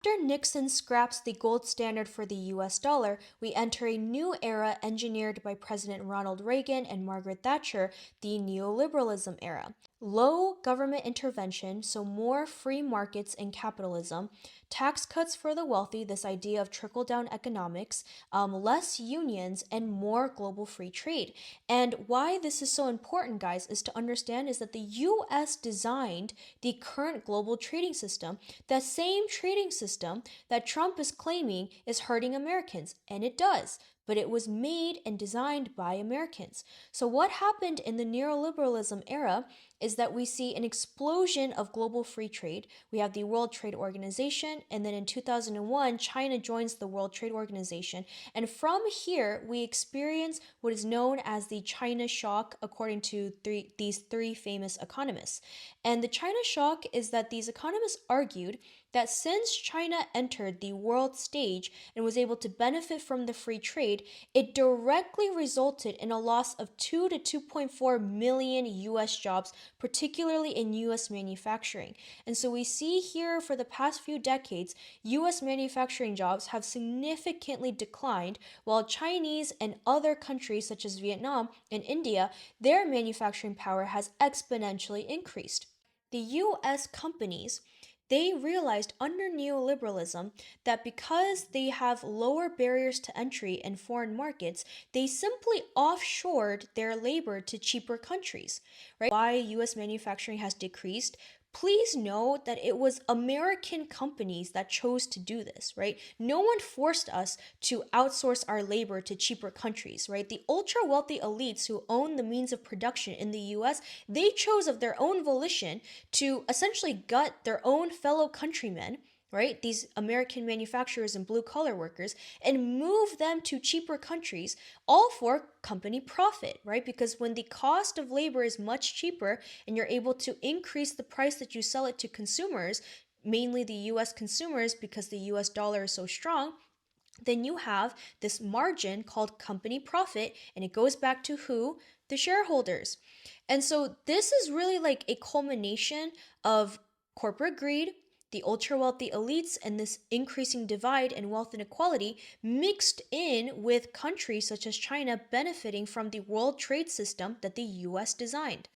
After Nixon scraps the gold standard for the US dollar, we enter a new era engineered by President Ronald Reagan and Margaret Thatcher, the neoliberalism era. Low government intervention, so more free markets and capitalism, tax cuts for the wealthy, this idea of trickle down economics, less unions, and more global free trade. And why this is so important, guys, is to understand is that the US designed the current global trading system, that same trading system that Trump is claiming is hurting Americans, and it does. But it was made and designed by Americans. So, what happened in the neoliberalism era is that we see an explosion of global free trade. We have the World Trade Organization, and then in 2001, China joins the World Trade Organization. And from here, we experience what is known as the China shock, according to these three famous economists. And the China shock is that these economists argued that since China entered the world stage and was able to benefit from the free trade, it directly resulted in a loss of 2 to 2.4 million US jobs, particularly in US manufacturing. And so we see here for the past few decades, US manufacturing jobs have significantly declined, while Chinese and other countries such as Vietnam and India, their manufacturing power has exponentially increased. The US companies, they realized under neoliberalism that because they have lower barriers to entry in foreign markets, they simply offshored their labor to cheaper countries, right? Why US manufacturing has decreased? Please note that it was American companies that chose to do this, right? No one forced us to outsource our labor to cheaper countries, right? The ultra wealthy elites who own the means of production in the US, they chose of their own volition to essentially gut their own fellow countrymen, right? These American manufacturers and blue collar workers, and move them to cheaper countries, all for company profit, right? Because when the cost of labor is much cheaper and you're able to increase the price that you sell it to consumers, mainly the US consumers, because the US dollar is so strong, then you have this margin called company profit, and it goes back to who? The shareholders. And so this is really like a culmination of corporate greed, the ultra wealthy elites, and this increasing divide in wealth inequality mixed in with countries such as China benefiting from the world trade system that the US designed.